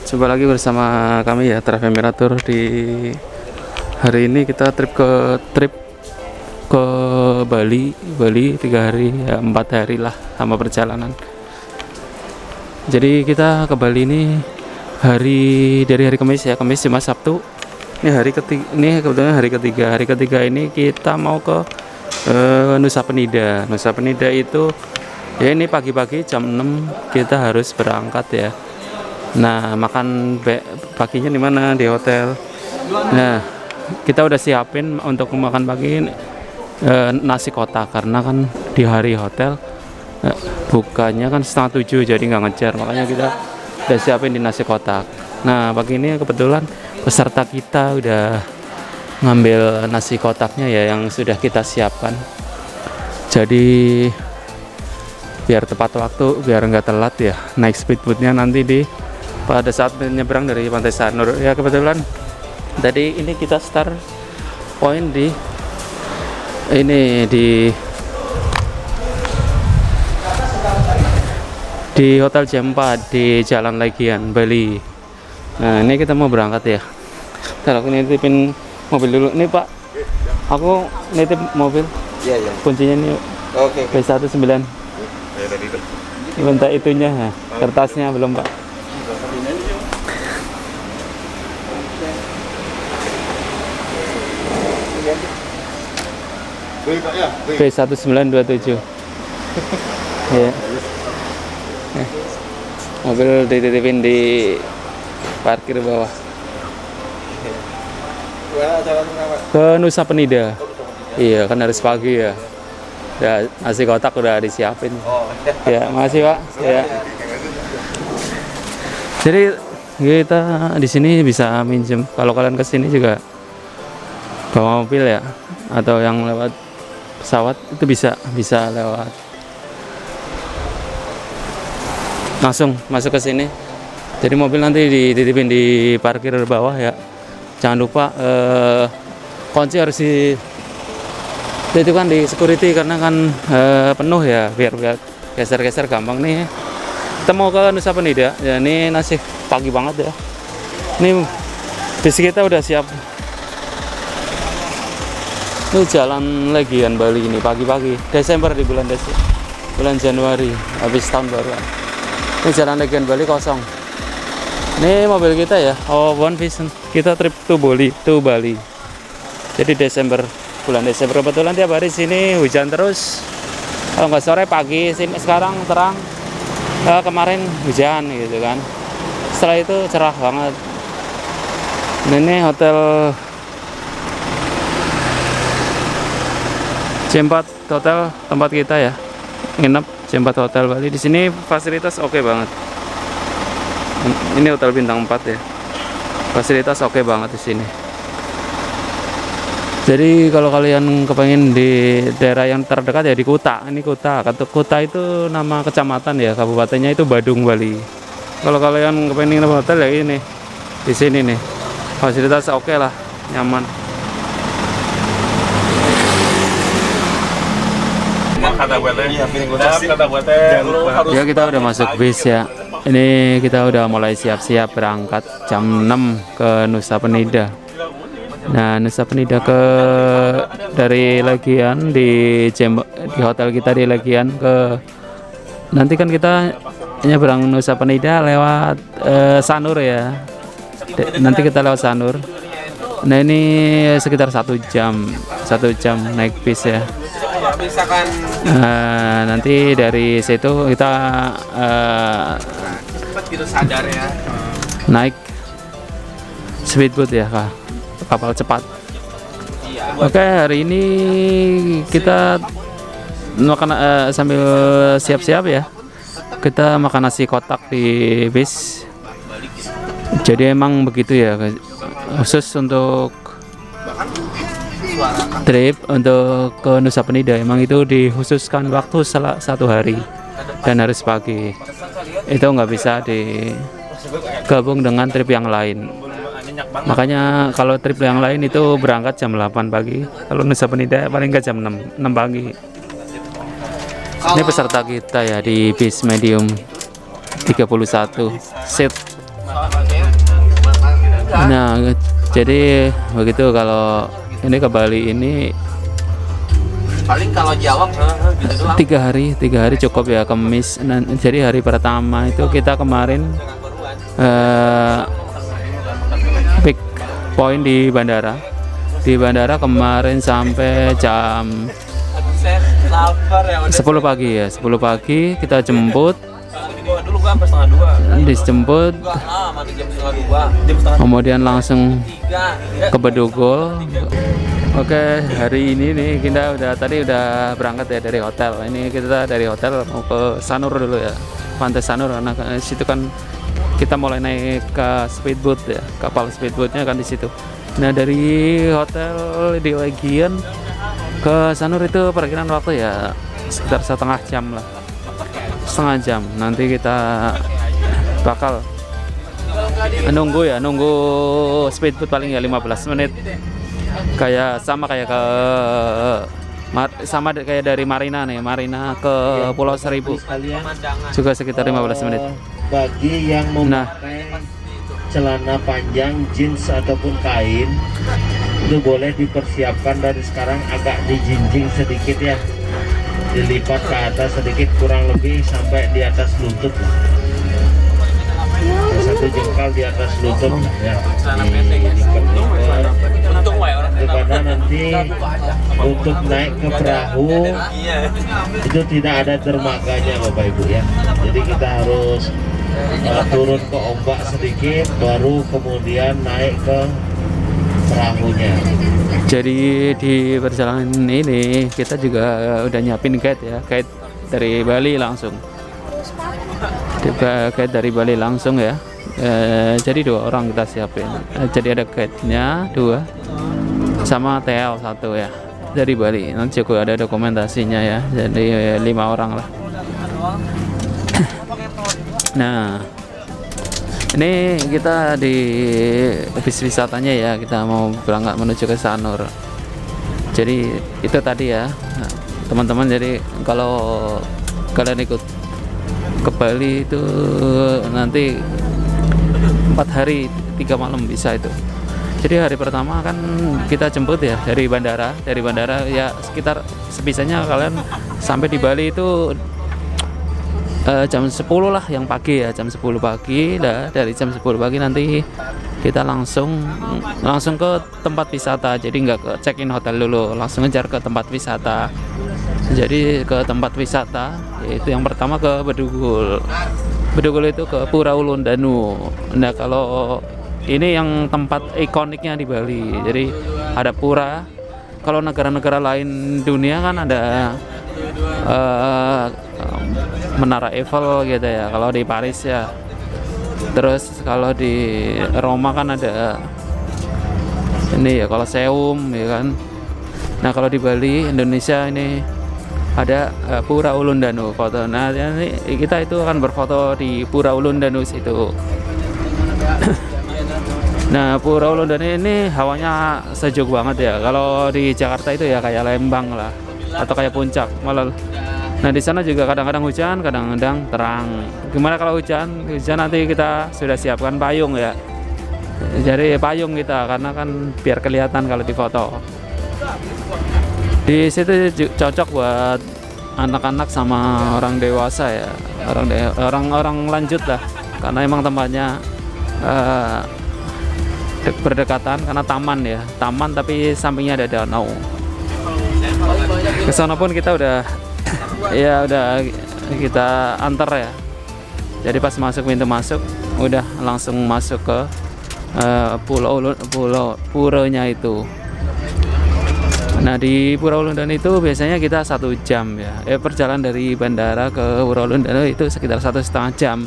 Coba lagi bersama kami ya, Travel Miratur. Di hari ini kita trip ke Bali 3 hari ya, 4 hari lah sama perjalanan. Jadi kita ke Bali ini dari hari Kamis ya, Kamis, Jumat, Sabtu. Ini hari ketiga, ini kebetulan hari ketiga. Hari ketiga ini kita mau ke Nusa Penida. Nusa Penida itu ya ini pagi-pagi jam 6 kita harus berangkat ya. Nah, makan paginya di mana? Di hotel. Nah, kita udah siapin untuk makan pagi nasi kotak, karena kan di hari hotel bukanya kan 6:30, jadi nggak ngejar, makanya kita udah siapin di nasi kotak. Nah, pagi ini kebetulan peserta kita udah ngambil nasi kotaknya ya, yang sudah kita siapkan. Jadi biar tepat waktu, biar nggak telat ya, naik speedboatnya nanti pada saat menyeberang dari Pantai Sanur ya. Kebetulan tadi ini kita start point di Hotel Jam 4 di Jalan Legian, Bali. Nah, ini kita mau berangkat ya. Ntar aku nitipin mobil dulu. Nih Pak, aku nitip mobil. Iya. Kuncinya nih. Oke. B19. Minta itunya, kertasnya belum Pak. B1927. Ya. Mobil dititipin di parkir bawah. Ke Nusa Penida. Iya, kan harus pagi ya. Ya, nasi kotak udah disiapin. Ya, makasih Pak. Ya. Jadi kita di sini bisa minjem. Kalau kalian ke sini juga bawa mobil ya, atau yang lewat pesawat itu bisa lewat. Langsung masuk ke sini. Jadi mobil nanti dititipin di parkir bawah ya. Jangan lupa kunci harus itu kan di security, karena kan penuh ya, biar geser-geser gampang nih. Kita mau ke Nusa Penida ya, ini nasi pagi banget ya. Ini bis kita udah siap. Ini Jalan Legian Bali ini pagi-pagi Desember, di bulan Januari habis tahun baruan. Ini Jalan Legian Bali kosong. Ini mobil kita ya, One Vision. Kita trip to Bali. Jadi bulan Desember kebetulan tiap hari sini hujan terus. Kalau nggak sore pagi, sini sekarang terang. Kemarin hujan gitu kan. Setelah itu cerah banget. Ini hotel Jam 4 Hotel tempat kita ya. Nginep Jam 4 Hotel Bali. Di sini fasilitas oke banget. Ini hotel bintang 4 ya. Fasilitas oke banget di sini. Jadi kalau kalian kepengen di daerah yang terdekat ya di Kuta. Ini Kuta. Kuta itu nama kecamatan ya, kabupatennya itu Badung, Bali. Kalau kalian kepengen nginep hotel ya ini. Di sini nih. Fasilitas oke lah, nyaman. Ya, kita udah masuk bis ya. Ini kita udah mulai siap-siap berangkat jam 6 ke Nusa Penida. Nah, Nusa Penida dari Legian di hotel kita di Legian nanti kan kita nyebrang Nusa Penida lewat Sanur ya. Nanti kita lewat Sanur. Nah, ini sekitar 1 jam naik bis ya. Nanti dari situ kita naik speedboat ya, kapal cepat. Oke, hari ini kita makan sambil siap-siap ya. Kita makan nasi kotak di bis. Jadi emang begitu ya, khusus untuk trip untuk ke Nusa Penida emang itu dikhususkan waktu 1 hari dan harus pagi. Itu nggak bisa digabung dengan trip yang lain. Makanya kalau trip yang lain itu berangkat jam 8 pagi. Kalau Nusa Penida paling nggak jam 6 pagi. Ini peserta kita ya di bis medium 31 seat. Nah, jadi begitu kalau ini ke Bali ini Paling kalau Jawa gitu doang. 3 hari cukup ya, Kamis. Jadi hari pertama itu kita kemarin pick point di bandara. Di bandara kemarin sampai jam 10 pagi ya. 10 pagi kita jemput. Dulu gua sampai setengah 2. Dijemput, Mandi jam setengah 2. Jam setengah kemudian langsung 3. ke Bedugul. Oke, hari ini nih kita tadi udah berangkat ya dari hotel. Ini kita dari hotel mau ke Sanur dulu ya, Pantai Sanur, karena situ kan kita mulai naik ke speedboat ya, kapal speedboatnya kan di situ. Nah, dari hotel di Legian ke Sanur itu perkiraan waktu ya sekitar setengah jam lah, setengah jam. Nanti kita bakal nunggu speedboat paling ya 15 menit. Sama kayak dari Marina ke Pulau Seribu juga sekitar 15 menit. Bagi yang memakai celana panjang jeans ataupun kain itu boleh dipersiapkan dari sekarang, agak dijinjing sedikit ya, dilipat ke atas sedikit, kurang lebih sampai di atas lutut lah. 1 jengkal di atas lutut ya, daripada nanti untuk naik ke perahu itu tidak ada dermaganya Bapak Ibu ya. Jadi kita harus turun ke ombak sedikit baru kemudian naik ke perahunya. Jadi di perjalanan ini kita juga udah nyiapin guide ya, guide dari Bali langsung. Guide dari Bali langsung ya. Jadi 2 orang kita siapin. Jadi ada guide-nya 2 sama TL 1 ya dari Bali. Nanti juga ada dokumentasinya ya. Jadi 5 orang lah. Nah, ini kita di bis wisatanya ya, kita mau berangkat menuju ke Sanur. Jadi itu tadi ya teman-teman. Jadi kalau kalian ikut ke Bali itu nanti 4 hari 3 malam bisa itu. Jadi hari pertama kan kita jemput ya dari bandara ya, sekitar sebisanya kalian sampai di Bali itu jam 10 lah yang pagi ya, jam 10 pagi. Dari jam 10 pagi nanti kita langsung ke tempat wisata. Jadi nggak ke check in hotel dulu, langsung ngejar ke tempat wisata. Jadi ke tempat wisata yaitu yang pertama ke Bedugul. Bedugul itu ke Pura Ulun Danu. Nah, kalau ini yang tempat ikoniknya di Bali. Jadi ada pura. Kalau negara-negara lain dunia kan ada Menara Eiffel gitu ya, kalau di Paris ya. Terus kalau di Roma kan ada ini ya, Colosseum ya kan. Nah, kalau di Bali Indonesia ini ada Pura Ulun Danu foto. Nah, ini kita itu akan berfoto di Pura Ulun Danu situ. Nah, Pura Ulun Danu ini hawanya sejuk banget ya. Kalau di Jakarta itu ya kayak Lembang lah atau kayak Puncak malah. Nah, di sana juga kadang-kadang hujan, kadang-kadang terang. Gimana kalau hujan? Hujan nanti kita sudah siapkan payung ya. Jadi payung kita, karena kan biar kelihatan kalau di foto. Di situ cocok buat anak-anak sama orang dewasa ya, orang lanjut lah, karena emang tempatnya berdekatan karena taman ya, taman tapi sampingnya ada danau. Kesana pun kita udah kita antar ya. Jadi pas masuk pintu masuk udah langsung masuk ke puronya itu. Nah, di Pura Ulun Danu itu biasanya kita 1 jam ya. Perjalanan dari bandara ke Pura Ulun Danu itu sekitar 1,5 jam.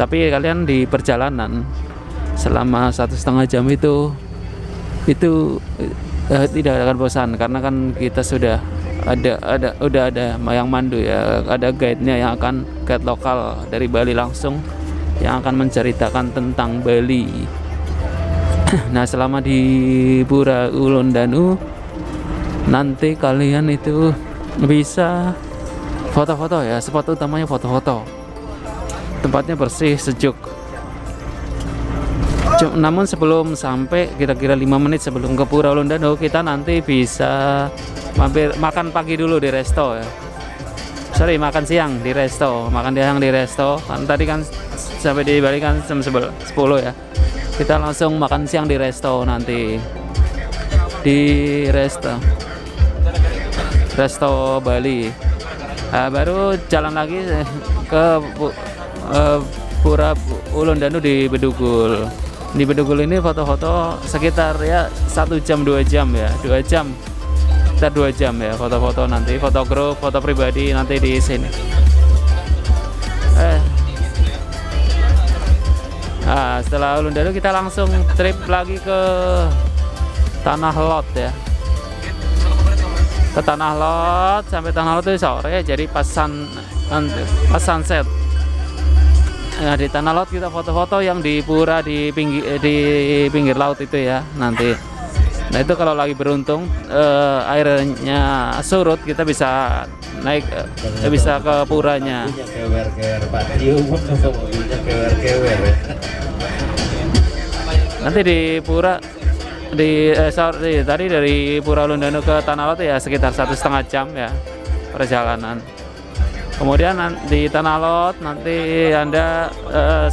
Tapi kalian di perjalanan selama 1,5 jam itu tidak akan bosan, karena kan kita sudah udah ada yang mandu ya, ada guide-nya yang akan guide lokal dari Bali langsung yang akan menceritakan tentang Bali. Nah, selama di Pura Ulun Danu nanti kalian itu bisa foto-foto ya, spot utamanya foto-foto. Tempatnya bersih, sejuk. Namun sebelum sampai kira-kira 5 menit sebelum ke Pura Ulun Danu, kita nanti bisa mampir makan pagi dulu di resto ya. Sorry, makan siang di resto. Makan siang di resto. Kan tadi kan sampai di Bali kan jam 10 ya. Kita langsung makan siang di resto nanti. Di resto Bali. Nah, baru jalan lagi ke Pura Ulun Danu di Bedugul. Di Bedugul ini foto-foto sekitar ya 1 jam 2 jam ya, 2 jam. Sekitar 2 jam ya foto-foto nanti, foto grup, foto pribadi nanti di sini. Nah, setelah Ulun Danu kita langsung trip lagi ke Tanah Lot ya. Ke Tanah Lot, sampai Tanah Lot itu sore, jadi pas sunset. Nah, di Tanah Lot kita foto-foto yang di pura di pinggir laut itu ya nanti. Nah, itu kalau lagi beruntung airnya surut, kita bisa naik bisa ke puranya. Kewer-kewer Pak Tio, mobilnya kewer-kewer ya. Nanti di pura tadi dari Pura Ulun Danu ke Tanah Lot ya sekitar 1,5 jam ya perjalanan. Kemudian di Tanah Lot nanti Anda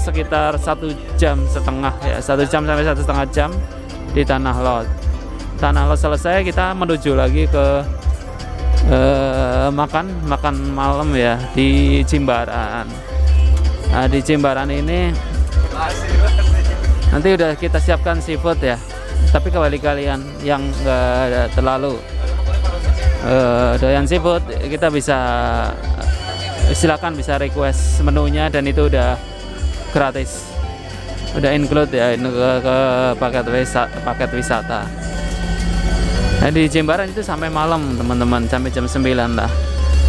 sekitar 1,5 jam ya, 1 jam sampai 1,5 jam di Tanah Lot. Tanah Lot selesai, kita menuju lagi ke makan malam ya di Jimbaran. Nah, di Jimbaran ini nanti udah kita siapkan seafood ya. Tapi kembali kalian yang nggak terlalu doyan seafood, kita bisa silakan bisa request menunya dan itu udah gratis, udah include ya ke paket wisata. Nah, di Jimbaran itu sampai malam teman-teman, sampai jam 9 lah.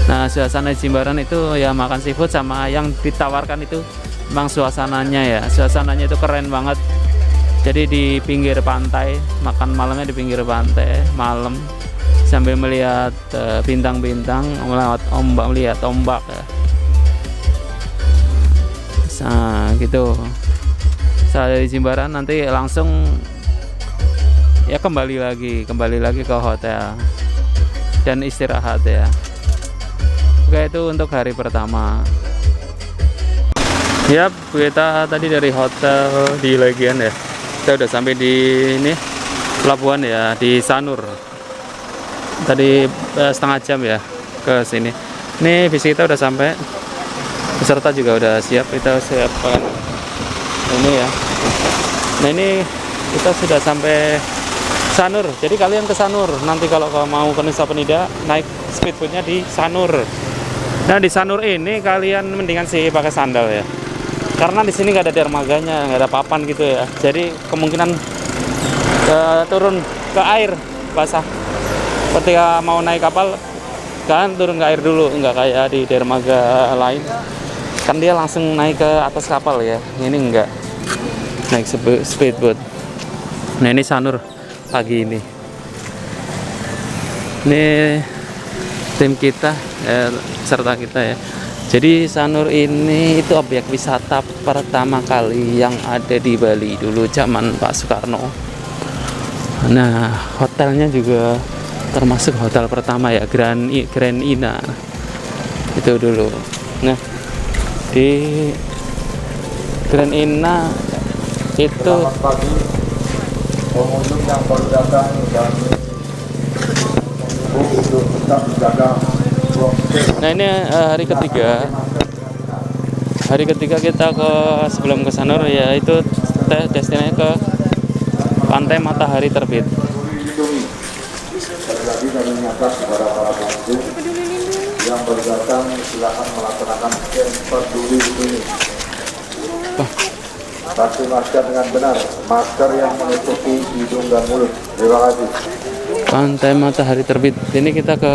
Nah, suasana Jimbaran itu ya makan seafood sama yang ditawarkan itu memang suasananya itu keren banget. Jadi di pinggir pantai, makan malamnya di pinggir pantai malam sambil melihat bintang-bintang, melihat ombak ya. Nah, gitu. Saya dari Jimbaran nanti langsung ya kembali lagi ke hotel dan istirahat ya. Oke, itu untuk hari pertama. Yap, kita tadi dari hotel di Legian ya. Kita udah sampai di ini pelabuhan ya, di Sanur. Tadi setengah jam ya ke sini. Ini bis kita udah sampai, peserta juga udah siap, kita siapkan ini ya. Nah, ini kita sudah sampai Sanur. Jadi kalian ke Sanur nanti kalau mau ke Nusa Penida naik speedboatnya di Sanur. Nah, di Sanur ini kalian mendingan sih pakai sandal ya, karena di sini nggak ada dermaganya, nggak ada papan gitu ya. Jadi kemungkinan turun ke air basah. Ketika mau naik kapal, kalian turun ke air dulu, nggak kayak di dermaga lain. Kan dia langsung naik ke atas kapal ya. Ini nggak naik speedboat. Nah, ini Sanur pagi ini. Ini tim kita, serta kita ya. Jadi Sanur ini itu objek wisata pertama kali yang ada di Bali dulu zaman Pak Soekarno. Nah, hotelnya juga termasuk hotel pertama ya, Grand Ina itu dulu. Nah, di Grand Ina itu selamat pagi pengunjung yang baru datang dan untuk tetap menjaga. Nah, ini hari ketiga. Hari ketiga kita sebelum ke Sanur ya itu destinasinya ke Pantai Matahari Terbit. Sekali lagi kami ingatkan kepada para pengunjung yang baru datang, silakan melaksanakan scan peduli lindungi. Pakai masker dengan benar, masker yang menutupi hidung dan mulut. Terima kasih. Pantai Matahari Terbit. Ini kita ke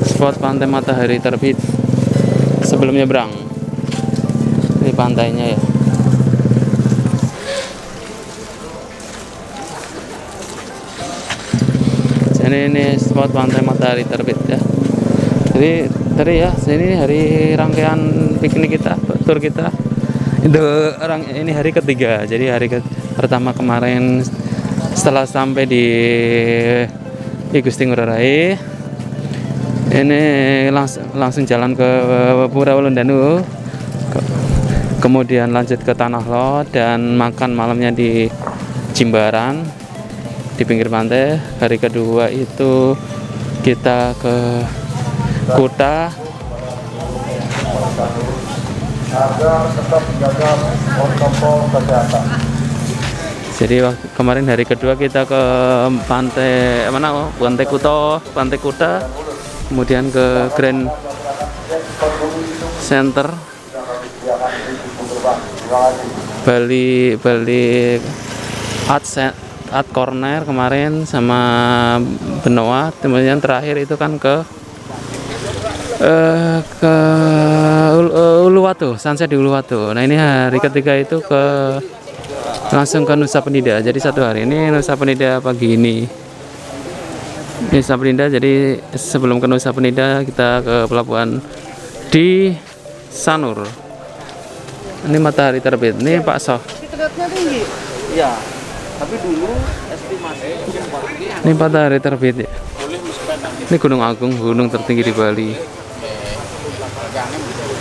spot Pantai Matahari Terbit sebelum nyebrang. Ini pantainya ya. Ini spot Pantai Matahari Terbit ya. Jadi tadi ya, ini hari rangkaian piknik kita, tur kita. Ini hari ketiga. Jadi hari pertama kemarin setelah sampai di Gusti Ngurah Rai, ini langsung jalan ke Pura Ulundanu, kemudian lanjut ke Tanah Lot dan makan malamnya di Jimbaran di pinggir pantai. Hari kedua itu kita ke Kuta, agar tetap menjaga protokol kesehatan. jadi kemarin hari kedua kita ke pantai mana? Pantai Kuta, kemudian ke Grand Center Bali Art Corner kemarin sama Benoa. Kemudian terakhir itu kan ke Uluwatu, sunset di Uluwatu. Nah ini hari ketiga itu langsung ke Nusa Penida. Jadi satu hari ini Nusa Penida pagi ini. Nusa Penida, jadi sebelum ke Nusa Penida kita ke pelabuhan di Sanur. Ini matahari terbit. Ini Pak Soh. Kedapnya tinggi. Iya. Tapi dulu estimasi Ini matahari terbit ya. Ini Gunung Agung, gunung tertinggi di Bali.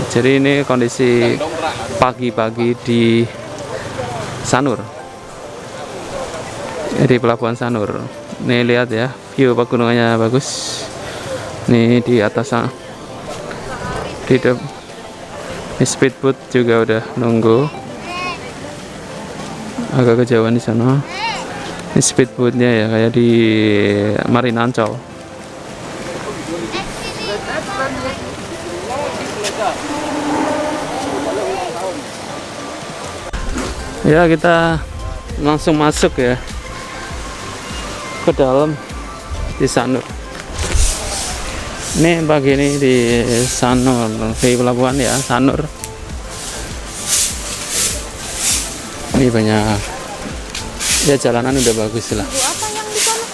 Jadi ini kondisi pagi-pagi di Sanur, di pelabuhan Sanur. Nih lihat ya, view pegunungannya bagus. Nih di atas sana, ini speedboat juga udah nunggu. Agak kejauhan di sana. Ini speedboatnya ya, kayak di Marina Ancol. Ya kita langsung masuk ya ke dalam di Sanur. Ini pagi ini di Sanur, di pelabuhan ya Sanur. Ini banyak ya, jalanan udah bagus lah. Apa yang di sana?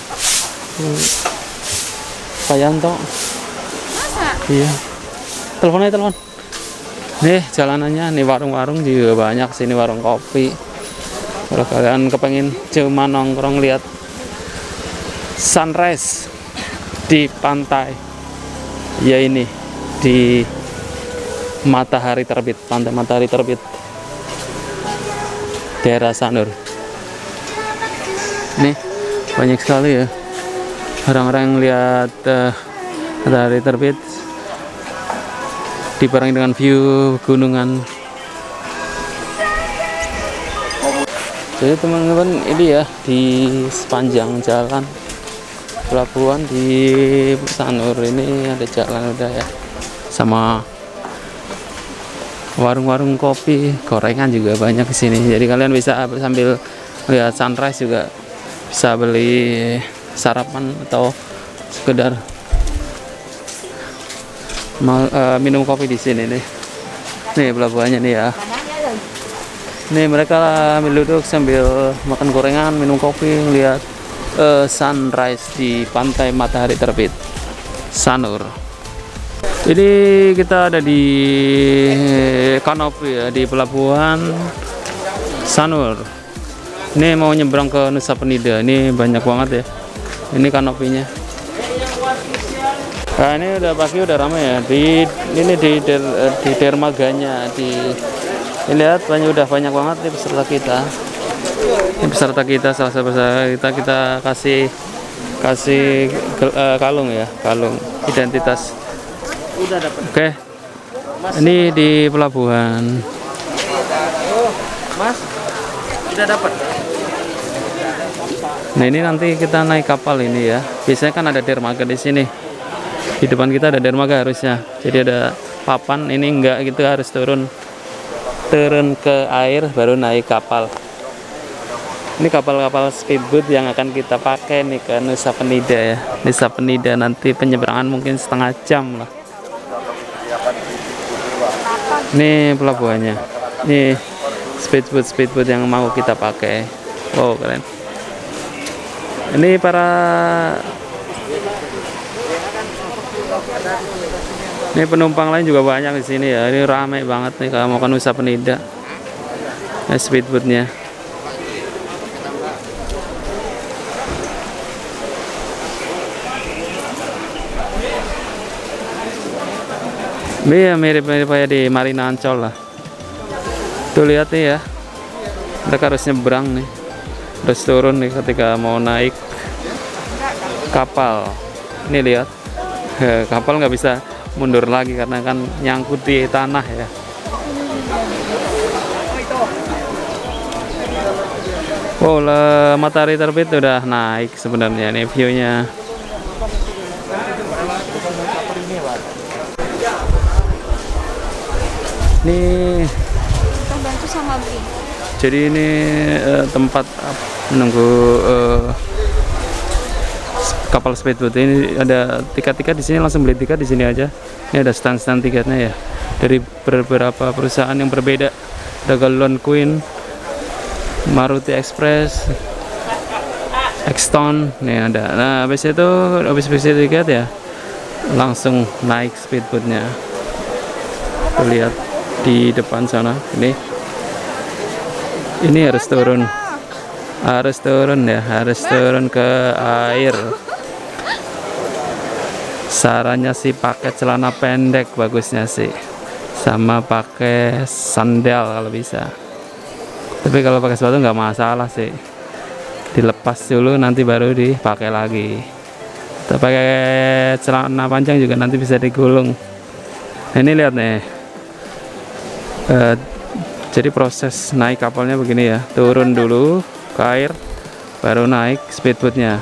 Pak Yanto. Masa? Iya. Telepon aja, telepon. Nih jalanannya, nih warung-warung juga banyak sini, warung kopi. Kalau kalian kepengen cuma nongkrong lihat sunrise di pantai, ya ini di matahari terbit, pantai matahari terbit daerah Sanur. Nih banyak sekali ya orang-orang yang lihat matahari terbit dibarengi dengan view gunungan. Jadi teman-teman ini ya, di sepanjang jalan pelabuhan di Sanur ini ada jalan udah ya, sama warung-warung kopi, gorengan juga banyak di sini. Jadi kalian bisa sambil lihat sunrise juga bisa beli sarapan atau sekedar minum kopi di sini nih. Nih pelabuhannya nih ya. Nih mereka duduk sambil makan gorengan, minum kopi, lihat sunrise di pantai matahari terbit Sanur. Ini kita ada di kanopi ya, di pelabuhan Sanur. Ini mau nyebrang ke Nusa Penida. Ini banyak banget ya. Ini kanopinya. Nah ini udah pagi, udah ramai ya. Ini di dermaganya ini lihat udah banyak banget nih peserta kita. Ini peserta kita, salah satu peserta kita kasih kalung ya, kalung identitas. udah dapat. Oke. Ini di pelabuhan. Mas, udah dapat. Nah ini nanti kita naik kapal ini ya. Biasanya kan ada dermaga di sini. Di depan kita ada dermaga harusnya. Jadi ada papan. Ini enggak gitu, harus turun ke air baru naik kapal. Ini kapal-kapal speedboat yang akan kita pakai nih ke Nusa Penida ya. Nusa Penida nanti penyeberangan mungkin setengah jam lah. Ini pelabuhannya. Ini speedboat yang mau kita pakai. Wow keren. Ini ini penumpang lain juga banyak di sini ya. Ini ramai banget nih kalau mau ke Nusa Penida. Speedboatnya. Iya, mirip-mirip kayak di Marina Ancol lah. Tuh lihat nih ya, mereka harus nyebrang nih, harus turun nih ketika mau naik kapal. Ini lihat, kapal nggak bisa mundur lagi karena kan nyangkut di tanah ya. Wow, matahari terbit udah naik sebenarnya nih view-nya. Nih, Kita bantu sama Bri. jadi ini tempat menunggu kapal speedboat. Ini ada tiket-tiket di sini, langsung beli tiket di sini aja. Ini ada stand-stand tiketnya ya dari beberapa perusahaan yang berbeda. Ada Galon Queen, Maruti Express, Exton, nih ada. Nah, habis itu habis beli tiket ya langsung naik speedboatnya. Tuh lihat di depan sana, ini harus turun ya, harus turun ke air. Sarannya sih pakai celana pendek bagusnya sih, sama pakai sandal kalau bisa. Tapi kalau pakai sepatu nggak masalah sih, dilepas dulu nanti baru dipakai lagi. Atau pakai celana panjang juga nanti bisa digulung. Nah, ini lihat nih. Jadi proses naik kapalnya begini ya, turun dulu ke air baru naik speedboatnya.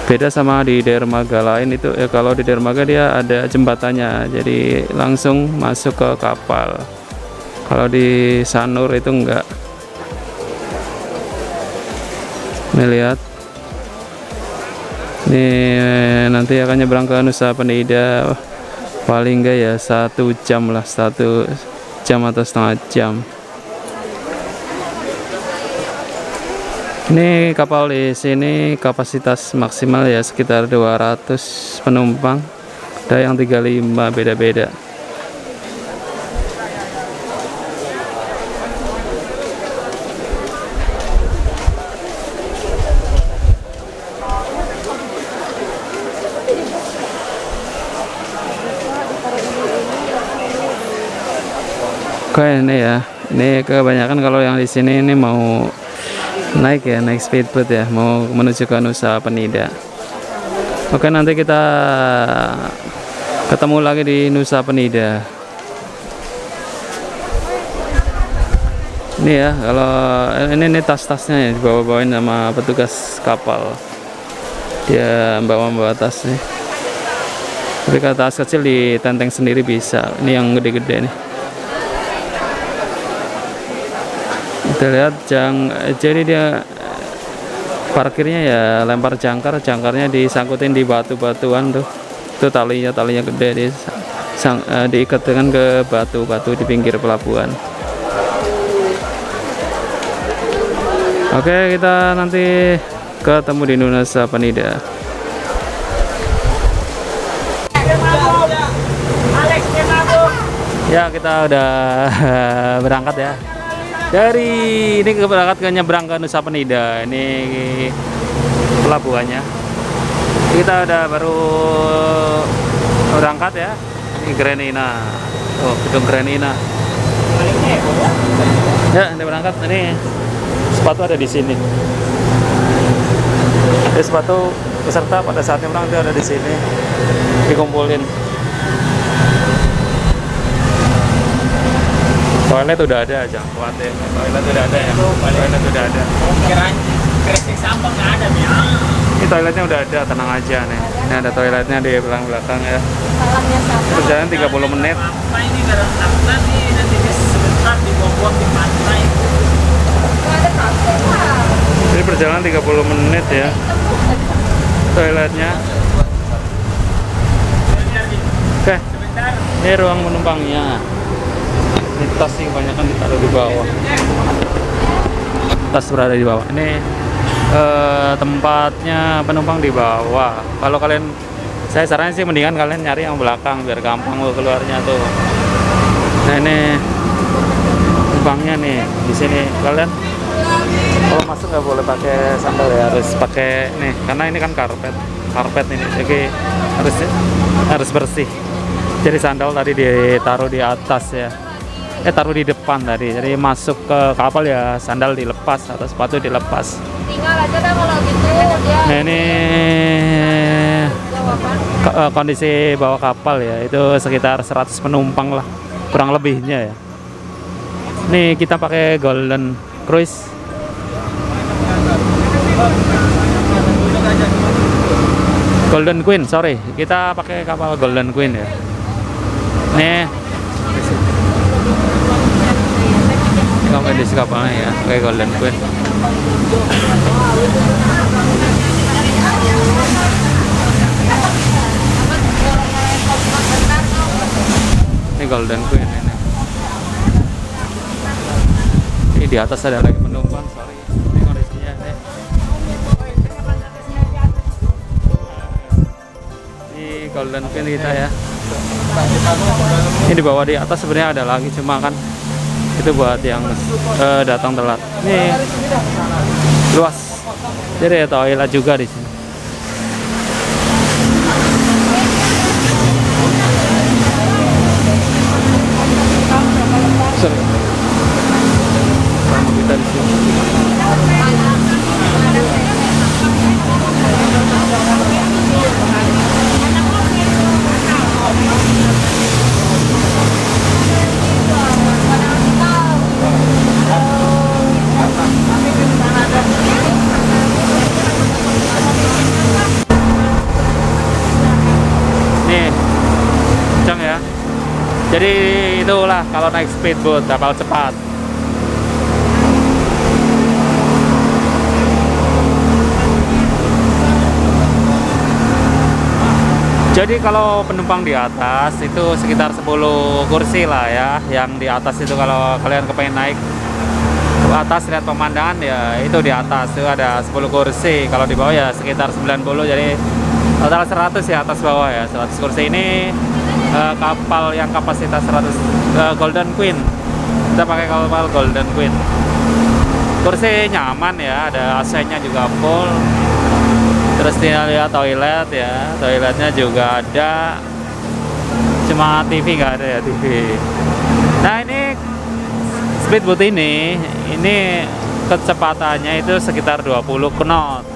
Beda sama di dermaga lain itu ya, kalau di dermaga dia ada jembatannya jadi langsung masuk ke kapal. Kalau di Sanur itu enggak. Nih lihat, nih nanti akan nyebrang ke Nusa Penida. Paling enggak ya 1 jam lah, 1 jam atau setengah jam. Ini kapal di sini kapasitas maksimal ya sekitar 200 penumpang. Ada yang 35, beda-beda. Oke, ini ya. Ini kebanyakan kalau yang di sini ini mau naik ya, naik speedboat ya, mau menuju ke Nusa Penida. Oke, nanti kita ketemu lagi di Nusa Penida. Ini ya, kalau ini tas-tasnya ya dibawa-bawain sama petugas kapal. Dia bawa tas nih. Tapi kalau tas kecil ditenteng sendiri bisa. Ini yang gede-gede nih. Kita lihat jadi dia parkirnya ya lempar jangkarnya disangkutin di batu-batuan tuh. Itu talinya gede diikat dengan ke batu-batu di pinggir pelabuhan. Oke, kita nanti ketemu di Nusa Penida. Ya, kita udah berangkat ya. Dari ini berangkat ke nyebrang ke Nusa Penida. Ini pelabuhannya. Kita udah baru berangkat ya. Ini Grenina. Oh, gedung Grenina. Ya, ini berangkat. Ini sepatu ada di sini. Ini sepatu peserta pada saat nyebrang itu ada di sini. Dikumpulin. Toilet udah ada, jangan khawatir. Toilet udah ada ya. Toilet udah ada. Kresek sampah nggak ada ya. Ini toiletnya udah ada, tenang aja nih. Ini ada toiletnya di belakang ya. Salamnya siapa? Perjalanan 30 menit. Apa ini karena nanti sebentar dibuang-buang di pantai. Ada kafe lah. Ini perjalanan 30 menit ya. Toiletnya. Oke. Ini ruang penumpangnya. Ini tas sih kebanyakan ditaruh di bawah. Tas berada di bawah. Ini tempatnya penumpang di bawah. Kalau kalian, saya saranin sih mendingan kalian nyari yang belakang biar gampang keluarnya tuh. Nah, ini penumpangnya nih di sini. Kalian kalau masuk nggak boleh pakai sandal ya, harus pakai nih karena ini kan karpet ini, jadi harus bersih. Jadi sandal tadi ditaruh di atas ya. Taruh di depan tadi. Jadi masuk ke kapal ya sandal dilepas atau sepatu dilepas. Tinggal aja dah kalau gitu dia. Nah ini kondisi bawah kapal ya, itu sekitar 100 penumpang lah kurang lebihnya ya. Nih kita pakai Golden Cruise. Golden Queen, sorry, kita pakai kapal Golden Queen ya. Nih kondisi kapalnya ya, pakai Golden Queen. Ini Golden Queen ini. Ini di atas ada lagi penumpang, sorry. Ini kondisinya nih. Ini Golden Queen kita ya. Ini di bawah di atas sebenarnya ada lagi, cuma kan itu buat yang datang telat. Ini luas. Jadi ada toilet juga di sini. Sorry. Sama kita di sini. Nih, kencang ya. Jadi itulah kalau naik speedboat, kapal cepat. Jadi kalau penumpang di atas itu sekitar 10 kursi lah ya. Yang di atas itu kalau kalian kepengen naik ke atas lihat pemandangan ya itu di atas itu ada 10 kursi. Kalau di bawah ya sekitar 90, jadi total 100 ya atas bawah ya. 100 kursi ini kapal yang kapasitas 100 Golden Queen. Kita pakai kapal Golden Queen. Kursi nyaman ya, ada AC-nya juga full. Terus tinggal lihat toilet ya, toiletnya juga ada. Cuma TV nggak ada ya, TV. Nah ini speedboat ini kecepatannya itu sekitar 20 knot.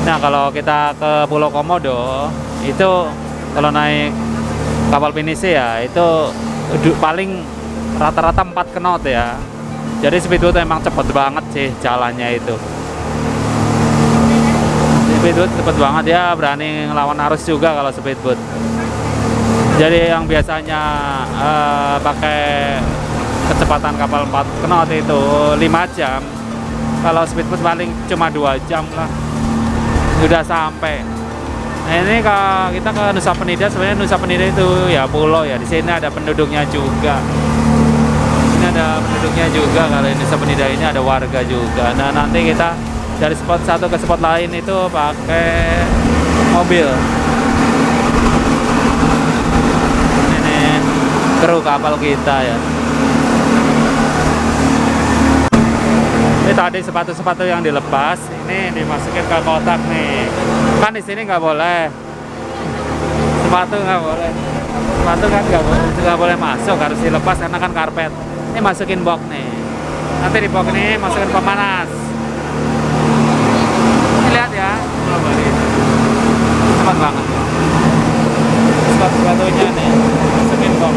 Nah kalau kita ke Pulau Komodo itu kalau naik kapal pinisi ya itu paling rata-rata 4 knot ya. Jadi speedboat emang cepet banget sih jalannya itu. Speedboat cepet banget ya, berani ngelawan arus juga kalau speedboat. Jadi yang biasanya pakai kecepatan kapal 4 knot itu 5 jam, kalau speedboat paling cuma 2 jam lah sudah sampai. Nah ini kita ke Nusa Penida. Sebenarnya Nusa Penida itu ya pulau ya, di sini ada penduduknya juga. Ini ada penduduknya juga, kalau Nusa Penida ini ada warga juga. Nah nanti kita dari spot satu ke spot lain itu pakai mobil. Ini kru kapal kita ya. Ini tadi sepatu-sepatu yang dilepas, ini dimasukin ke kotak nih. Kan di sini nggak boleh. Sepatu nggak boleh. Sepatu kan nggak boleh masuk, harus dilepas karena kan karpet. Ini masukin box nih. Nanti di box ini masukin pemanas. Lihat ya, cepat banget sepatu-sepatunya nih, masukin box.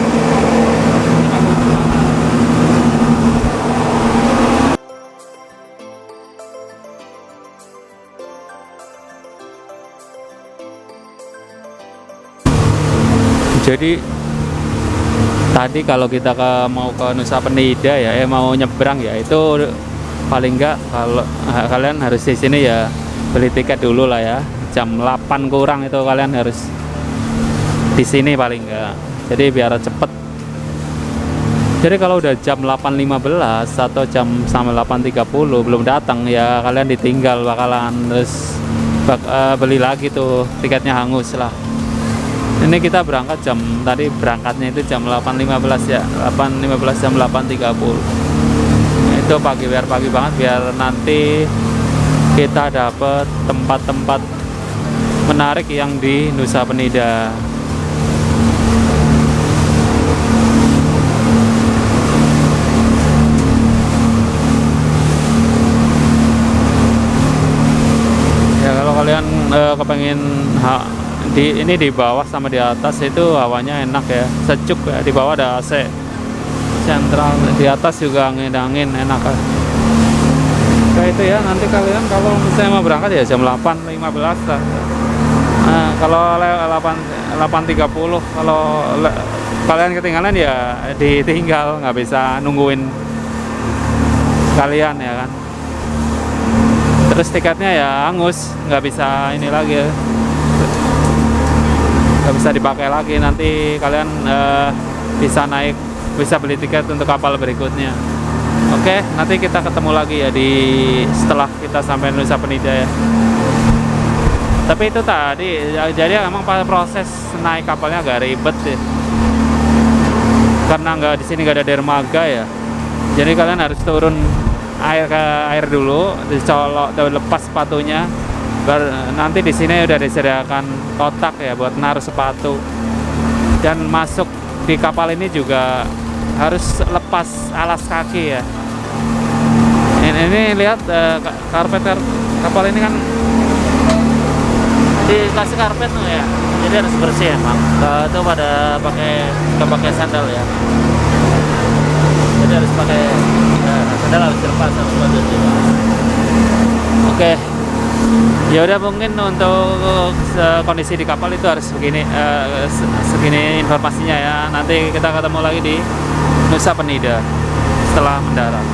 Jadi tadi kalau kita mau ke Nusa Penida ya, mau nyebrang ya, itu paling enggak kalau kalian harus di sini ya beli tiket dulu lah ya, jam 8 kurang itu kalian harus di sini paling enggak, jadi biar cepet. Jadi kalau udah jam 8.15 atau jam sampai 8.30 belum datang ya kalian ditinggal, bakalan terus beli lagi tuh, tiketnya hangus lah. Ini kita berangkat tadi berangkatnya itu jam 8.15 ya, 8.15 jam 8.30. Itu biar pagi banget, biar nanti kita dapat tempat-tempat menarik yang di Nusa Penida. Ya kalau kalian kepengen ini di bawah sama di atas itu hawanya enak ya, sejuk ya. Di bawah ada AC sentral, di atas juga angin enak ya. Kayak itu ya, nanti kalian kalau misalnya mau berangkat ya jam 8.15 lah. Nah, kalau 8.30 kalau kalian ketinggalan ya ditinggal, nggak bisa nungguin kalian ya kan. Terus tiketnya ya hangus, nggak bisa ini lagi ya. Nggak bisa dipakai lagi, nanti kalian bisa beli tiket untuk kapal berikutnya. Oke, nanti kita ketemu lagi ya setelah kita sampai Nusa Penida ya. Tapi itu tadi jadi emang proses naik kapalnya agak ribet ya, karena di sini nggak ada dermaga ya. Jadi kalian harus turun air dulu, dicolok, lepas sepatunya. Nanti di sini udah disediakan kotak ya buat naruh sepatu. Dan masuk di kapal ini juga harus lepas alas kaki ya. Ini lihat karpet kapal ini kan dikasih karpet tuh ya, jadi harus bersih emang. Itu pada pakai sandal ya, jadi harus pakai sandal, harus dilepas sama sepatu juga. Oke. Ya udah, mungkin untuk kondisi di kapal itu harus begini, segini informasinya ya. Nanti kita ketemu lagi di Nusa Penida setelah mendarat.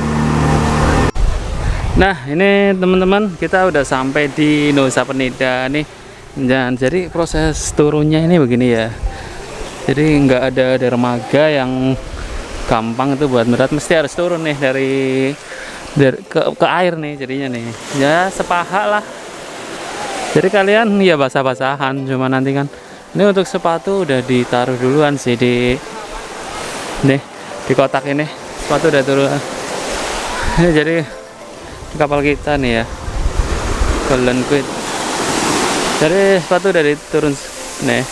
Nah ini teman-teman, kita udah sampai di Nusa Penida nih. Dan jadi proses turunnya ini begini ya. Jadi nggak ada dermaga yang gampang itu buat mendarat, mesti harus turun nih dari ke air nih jadinya nih. Ya sepaha lah. Jadi kalian ya basah-basahan, cuma nanti kan ini untuk sepatu udah ditaruh duluan sih di kotak ini. Sepatu udah turun. Jadi kapal kita nih ya, Golden Queen. Jadi sepatu udah diturun nih.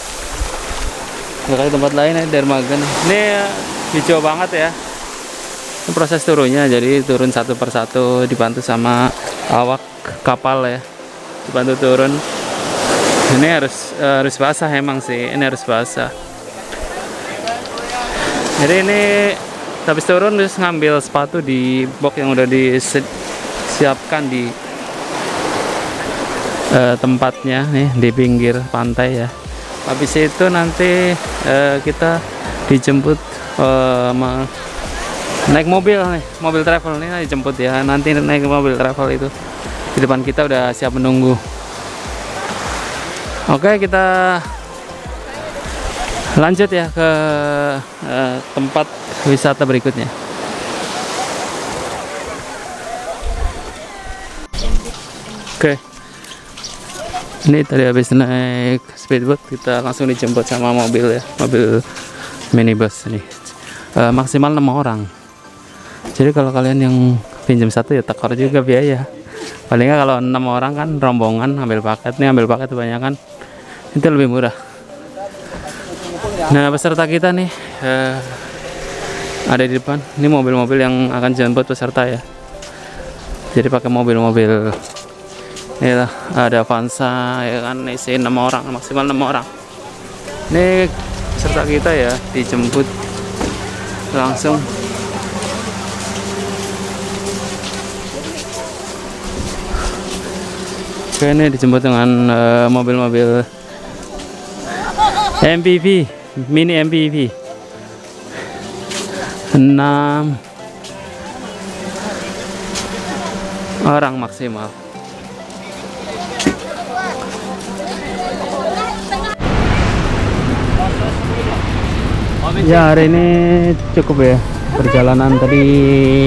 Nggak kayak tempat lain ya, dermaga nih. Ini hijau banget ya. Ini proses turunnya, jadi turun satu persatu dibantu sama awak kapal ya. Dibantu turun. Ini harus basah emang sih, ini harus basah. Jadi ini habis turun terus ngambil sepatu di box yang udah disiapkan di tempatnya nih di pinggir pantai ya. Habis itu nanti kita dijemput naik mobil nih, mobil travel nih dijemput ya. Nanti naik mobil travel itu di depan kita udah siap menunggu. Oke, kita lanjut ya ke tempat wisata berikutnya. Oke, ini tadi habis naik speedboat, kita langsung dijemput sama mobil ya, mobil minibus nih. Maksimal 6 orang. Jadi kalau kalian yang pinjam satu ya tekor juga biaya. Paling nggak kalau 6 orang kan rombongan ambil paket kebanyakan itu lebih murah. Nah peserta kita nih ada di depan. Ini mobil-mobil yang akan jemput peserta ya. Jadi pakai mobil-mobil. Inilah ada Avanza ya kan, isi 6 orang, maksimal 6 orang. Ini peserta kita ya dijemput langsung. Oke, ini dijemput dengan mobil-mobil MPV, mini MPV 6 orang maksimal. Ya hari ini cukup ya perjalanan. Tadi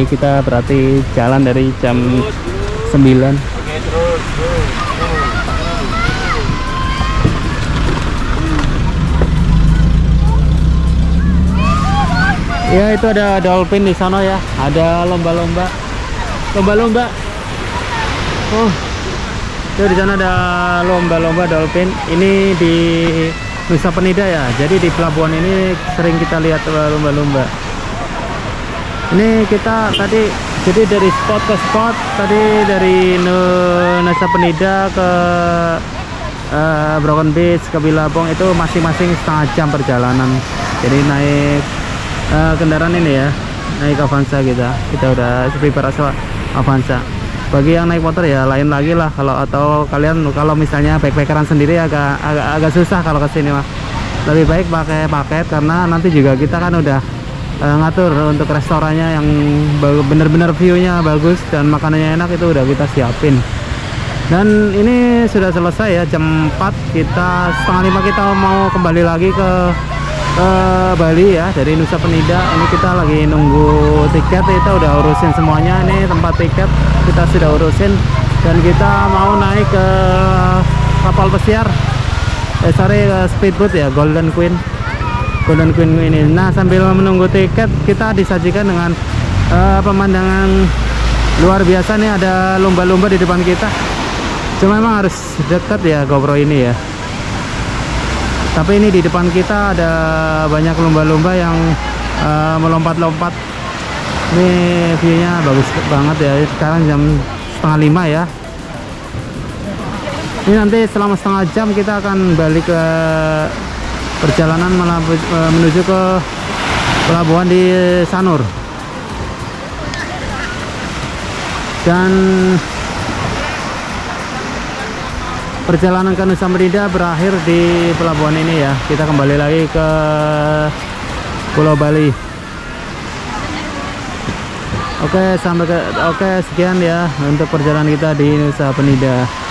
kita berarti jalan dari jam 9. Ya itu ada dolphin di sana ya, ada lomba-lomba. Oh, itu di sana ada lomba-lomba dolphin. Ini di Nusa Penida ya. Jadi di pelabuhan ini sering kita lihat lumba-lumba. Ini kita tadi jadi dari spot ke spot, tadi dari Nusa Penida ke Broken Beach ke Billabong itu masing-masing setengah jam perjalanan. Jadi naik kendaraan ini ya, naik Avanza kita udah prepare Avanza. Bagi yang naik motor ya lain lagi lah, atau kalian kalau misalnya backpackeran sendiri agak susah kalau kesini mah. Lebih baik pakai paket karena nanti juga kita kan udah ngatur untuk restorannya yang bener-bener view-nya bagus dan makanannya enak, itu udah kita siapin. Dan ini sudah selesai ya, jam 4 kita, setengah 5 kita mau kembali lagi ke Bali ya, dari Nusa Penida. Ini kita lagi nunggu tiket, kita udah urusin semuanya, ini tempat tiket kita sudah urusin, dan kita mau naik ke kapal pesiar, speedboat ya, Golden Queen ini. Nah, sambil menunggu tiket kita disajikan dengan pemandangan luar biasa nih, ada lumba-lumba di depan kita. Cuma memang harus dekat ya GoPro ini ya. Tapi ini di depan kita ada banyak lumba-lumba yang melompat-lompat. Ini view-nya bagus banget ya. Sekarang jam 4:30 ya. Ini nanti selama setengah jam kita akan balik ke perjalanan menuju ke pelabuhan di Sanur. Dan perjalanan ke Nusa Penida berakhir di pelabuhan ini ya. Kita kembali lagi ke Pulau Bali. Oke, sekian ya untuk perjalanan kita di Nusa Penida.